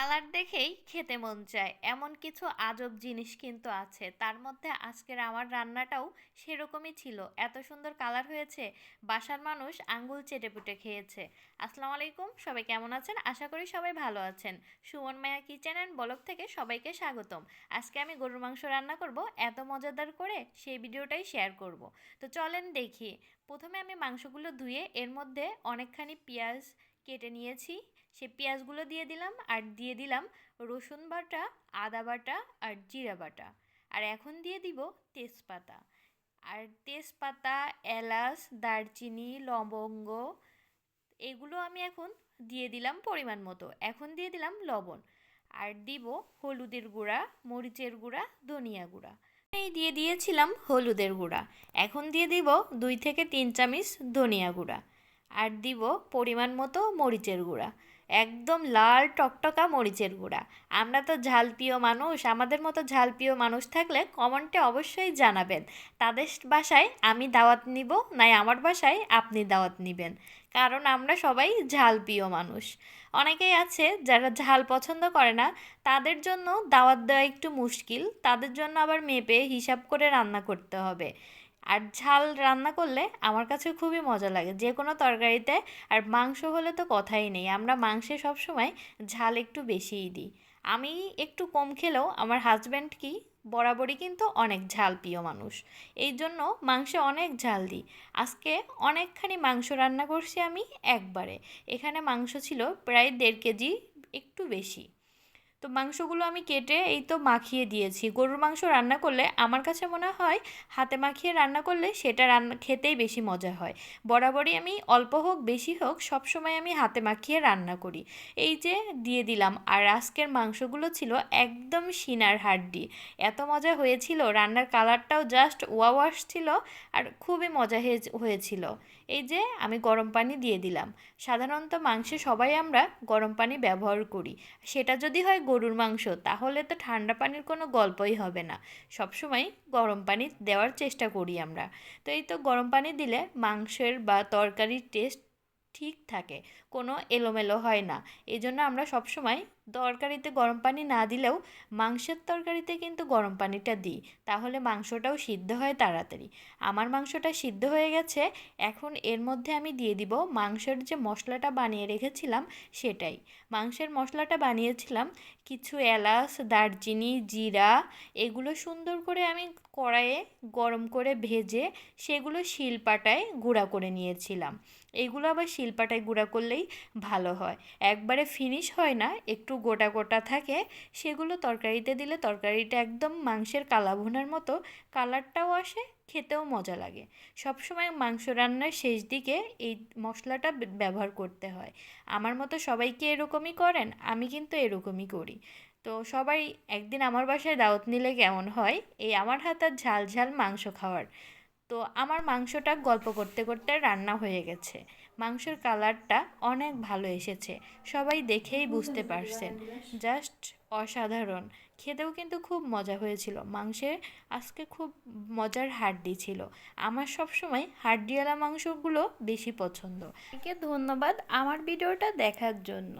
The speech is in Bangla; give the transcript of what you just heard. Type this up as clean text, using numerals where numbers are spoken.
কালার দেখেই খেতে মন চায় এমন কিছু আজব জিনিস কিন্তু আছে। তার মধ্যে আজকের আমার রান্নাটাও সেরকমই ছিল। এত সুন্দর কালার হয়েছে, বাসার মানুষ আঙ্গুল চেটেপুটে খেয়েছে। আসসালামু আলাইকুম, সবাই কেমন আছেন? আশা করি সবাই ভালো আছেন। সুমন মায়া কিচেন অ্যান্ড ব্লগ থেকে সবাইকে স্বাগতম। আজকে আমি গরুর মাংস রান্না করব, এত মজাদার করে সেই ভিডিওটাই শেয়ার করব। তো চলেন দেখি। প্রথমে আমি মাংসগুলো ধুয়ে এর মধ্যে অনেকখানি পেঁয়াজ কেটে নিয়েছি। সে পেঁয়াজগুলো দিয়ে দিলাম আর দিয়ে দিলাম রসুন বাটা, আদা বাটা আর জিরা বাটা। আর এখন দিয়ে দিব তেজপাতা। আর তেজপাতা, এলাচ, দারচিনি, লবঙ্গ এগুলো আমি এখন দিয়ে দিলাম পরিমাণ মতো। এখন দিয়ে দিলাম লবণ আর দিব হলুদের গুঁড়া, মরিচের গুঁড়া, ধনিয়া গুঁড়া। এই দিয়ে দিয়েছিলাম হলুদের গুঁড়া। এখন দিয়ে দিব 2 থেকে 3 চামচ ধনিয়া গুঁড়া আর দিব পরিমাণ মতো মরিচের গুঁড়া, একদম লাল টকটকা মরিচের গুঁড়া। আমরা তো ঝালপ্রিয় মানুষ, আমাদের মতো ঝালপ্রিয় মানুষ থাকলে কমেন্টে অবশ্যই জানাবেন তাদের বাসায় আমি দাওয়াত নিব, নাই আমার বাসায় আপনি দাওয়াত নিবেন। কারণ আমরা সবাই ঝালপ্রিয় মানুষ। অনেকেই আছে যারা ঝাল পছন্দ করে না, তাদের জন্য দাওয়াত দেওয়া একটু মুশকিল, তাদের জন্য আবার মেপে হিসাব করে রান্না করতে হবে। আর ঝাল রান্না করলে আমার কাছে খুবই মজা লাগে যে কোনো তরকারিতে। আর মাংস হলে তো কথাই নেই, আমরা মাংসে সবসময় ঝাল একটু বেশিই দিই। আমি একটু কম খেলেও আমার হাজব্যান্ড কি বরাবরই কিন্তু অনেক ঝাল প্রিয় মানুষ, এই জন্য মাংসে অনেক ঝাল দিই। আজকে অনেকখানি মাংস রান্না করছি আমি একবারে। এখানে মাংস ছিল প্রায় 1.5 কেজি, একটু বেশি। তো মাংসগুলো আমি কেটে এই তো মাখিয়ে দিয়েছি। গরুর মাংস রান্না করলে আমার কাছে মনে হয় হাতে মাখিয়ে রান্না করলে সেটা রান্না খেতেই বেশি মজা হয়। বরাবরই আমি অল্প হোক বেশি হোক সবসময় আমি হাতে মাখিয়ে রান্না করি। এই যে দিয়ে দিলাম। আর আজকের মাংসগুলো ছিল একদম সিনার হাড্ডি। এত মজা হয়েছিল, রান্নার কালারটাও জাস্ট ওয়াও আসছিল। আর খুবই মজা হয়েছিল। এই যে আমি গরম পানি দিয়ে দিলাম। সাধারণত মাংসে সবাই আমরা গরম পানি ব্যবহার করি। সেটা যদি হয় গরুর মাংস, তাহলে তো ঠান্ডা পানির কোনো গল্পই হবে না। সবসময় গরম পানি দেওয়ার চেষ্টা করি আমরা। তো এই তো গরম পানি দিলে মাংসের বা তরকারির টেস্ট ঠিক থাকে, কোনো এলোমেলো হয় না। এই জন্য আমরা সবসময় তরকারিতে গরম পানি না দিলেও মাংসের তরকারিতে কিন্তু গরম পানিটা দিই, তাহলে মাংসটাও সিদ্ধ হয় তাড়াতাড়ি। আমার মাংসটা সিদ্ধ হয়ে গেছে। এখন এর মধ্যে আমি দিয়ে দিব মাংসের যে মশলাটা বানিয়ে রেখেছিলাম সেটাই। মাংসের মশলাটা বানিয়েছিলাম কিছু এলাচ, দারচিনি, জিরা, এগুলো সুন্দর করে আমি কড়াইয়ে গরম করে ভেজে সেগুলো শিলপাটায় গুঁড়া করে নিয়েছিলাম। এগুলো আবার শিলপাটায় গুঁড়া করলেই ভালো হয়, একবারে ফিনিশ হয় না, একটু গোটা গোটা থাকে। সেগুলো তরকারিতে দিলে তরকারিটা একদম মাংসের কালা ভুনার মতো কালারটাও আসে, খেতেও মজা লাগে। সবসময় মাংস রান্নার শেষ দিকে এই মশলাটা ব্যবহার করতে হয়। আমার মতো সবাই কি এরকমই করেন? আমি কিন্তু এরকমই করি। তো সবাই একদিন আমার বাসায় দাওয়াত নিলে কেমন হয় এই আমার হাতের ঝাল ঝাল মাংস খাওয়ার। তো আমার মাংসটা গল্প করতে করতে রান্না হয়ে গেছে। মাংসের কালারটা অনেক ভালো এসেছে, সবাই দেখেই বুঝতে পারছেন। জাস্ট অসাধারণ। খেতেও কিন্তু খুব মজা হয়েছিল। মাংসের আজকে খুব মজার হাড্ডি ছিল। আমার সবসময় হাড্ডিওয়ালা মাংসগুলো বেশি পছন্দ। ধন্যবাদ আমার ভিডিওটা দেখার জন্য।